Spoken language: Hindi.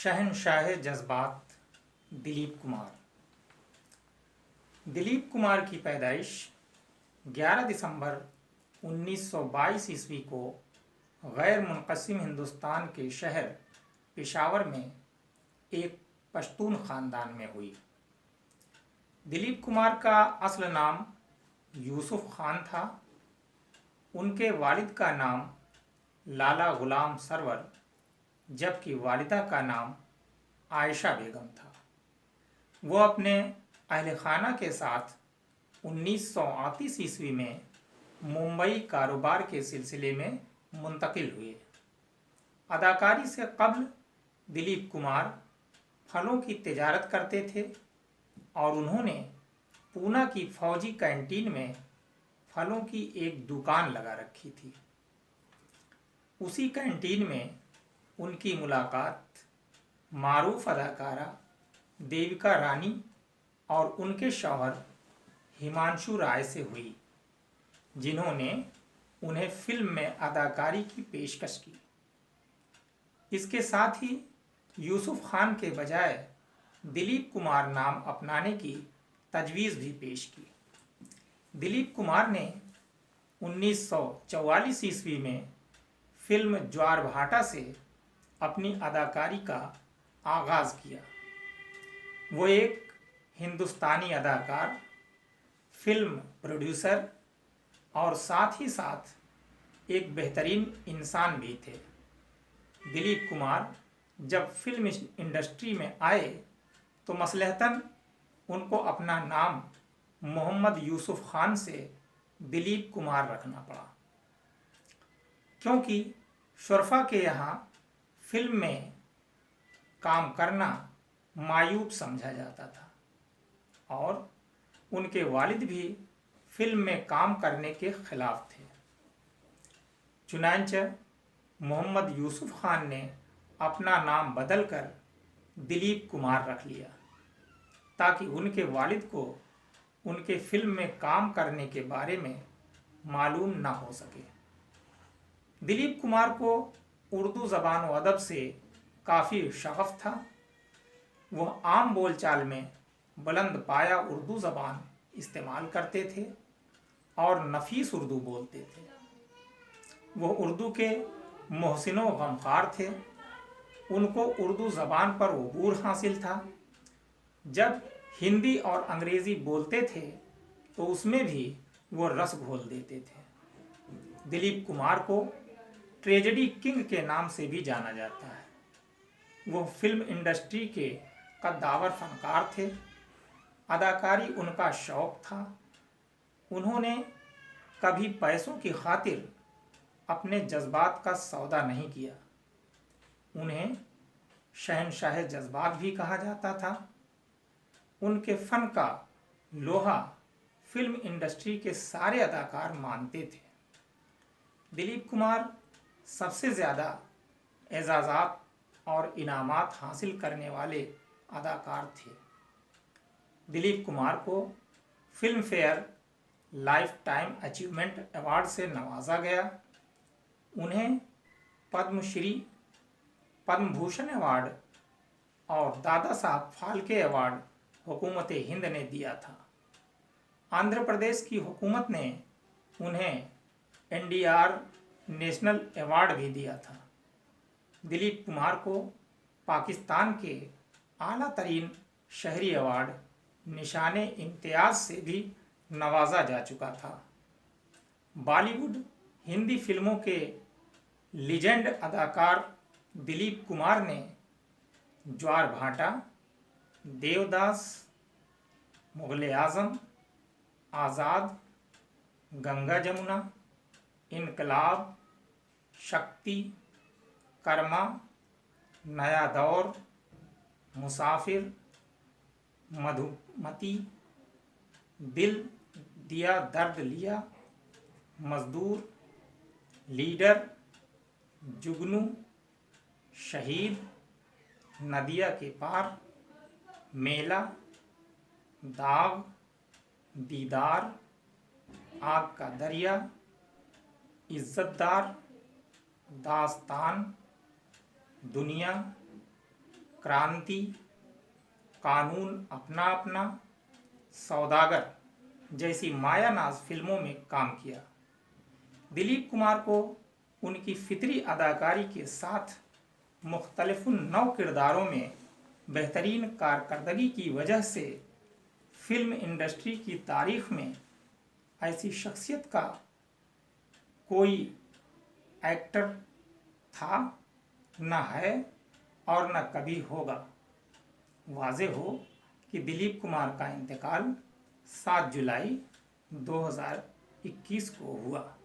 शहंशाह जज्बात दिलीप कुमार। दिलीप कुमार की पैदाइश 11 दिसंबर 1922 ईस्वी को गैर मुनक़सिम हिंदुस्तान के शहर पेशावर में एक पश्तून ख़ानदान में हुई। दिलीप कुमार का असल नाम यूसुफ खान था। उनके वालिद का नाम लाला गुलाम सरवर जबकि वालिदा का नाम आयशा बेगम था। वो अपने अहल खाना के साथ 1938 ईस्वी में मुंबई कारोबार के सिलसिले में मुंतकिल हुए। अदाकारी से कब्ल दिलीप कुमार फलों की तिजारत करते थे और उन्होंने पूना की फौजी कैंटीन में फलों की एक दुकान लगा रखी थी। उसी कैंटीन में उनकी मुलाकात मारूफ अदाकारा देविका रानी और उनके शौहर हिमांशु राय से हुई, जिन्होंने उन्हें फिल्म में अदाकारी की पेशकश की। इसके साथ ही यूसुफ खान के बजाय दिलीप कुमार नाम अपनाने की तजवीज़ भी पेश की। दिलीप कुमार ने 1944 ईस्वी में फिल्म ज्वारभाटा से अपनी अदाकारी का आगाज़ किया। वो एक हिंदुस्तानी अदाकार, फिल्म प्रोड्यूसर और साथ ही साथ एक बेहतरीन इंसान भी थे। दिलीप कुमार जब फिल्म इंडस्ट्री में आए तो मसलहतन उनको अपना नाम मोहम्मद यूसुफ खान से दिलीप कुमार रखना पड़ा, क्योंकि शुरफा के यहाँ फिल्म में काम करना मायूब समझा जाता था और उनके वालिद भी फिल्म में काम करने के खिलाफ थे। चुनांचे मोहम्मद यूसुफ खान ने अपना नाम बदलकर दिलीप कुमार रख लिया ताकि उनके वालिद को उनके फिल्म में काम करने के बारे में मालूम ना हो सके। दिलीप कुमार को उर्दू ज़बान व अदब से काफ़ी शगफ था। वह आम बोलचाल में बुलंद पाया उर्दू ज़बान इस्तेमाल करते थे और नफीस उर्दू बोलते थे। वह उर्दू के मोहसिन व गमखार थे। उनको उर्दू ज़बान पर अबूर हासिल था। जब हिंदी और अंग्रेज़ी बोलते थे तो उसमें भी वो रस घोल देते थे। दिलीप कुमार को ट्रेजेडी किंग के नाम से भी जाना जाता है। वो फिल्म इंडस्ट्री के कद्दावर फनकार थे। अदाकारी उनका शौक था। उन्होंने कभी पैसों की खातिर अपने जज्बात का सौदा नहीं किया। उन्हें शहंशाह जज्बात भी कहा जाता था। उनके फ़न का लोहा फिल्म इंडस्ट्री के सारे अदाकार मानते थे। दिलीप कुमार सबसे ज़्यादा एजाज़ात और इनामात हासिल करने वाले अदाकार थे। दिलीप कुमार को film fair life time achievement award से नवाजा गया। उन्हें पद्मश्री, पद्म भूषण अवार्ड और दादा साहब फाल्के अवार्ड हुकूमत हिंद ने दिया था। आंध्र प्रदेश की हुकूमत ने उन्हें NDR नेशनल अवार्ड भी दिया था। दिलीप कुमार को पाकिस्तान के आला तरीन शहरी अवार्ड निशाने इम्तियाज़ से भी नवाजा जा चुका था। बॉलीवुड हिंदी फिल्मों के लीजेंड अदाकार दिलीप कुमार ने ज्वारभाटा, देवदास, मुग़ल आज़म, आज़ाद, गंगा जमुना, इनकलाब, शक्ति, कर्मा, नया दौर, मुसाफिर, मधुमती, दिल दिया दर्द लिया, मजदूर, लीडर, जुगनू, शहीद, नदिया के पार, मेला, दाग, दीदार, आग का दरिया, इज्जतदार, दास्तान, दुनिया, क्रांति, कानून अपना अपना, सौदागर जैसी मायानाज फिल्मों में काम किया। दिलीप कुमार को उनकी फितरी अदाकारी के साथ मुख्तलिफ नौ किरदारों में बेहतरीन कारकर्दगी की वजह से फिल्म इंडस्ट्री की तारीख में ऐसी शख्सियत का कोई एक्टर था, न है और न कभी होगा। वाज़ेह हो कि दिलीप कुमार का इंतकाल 7 जुलाई 2021 को हुआ।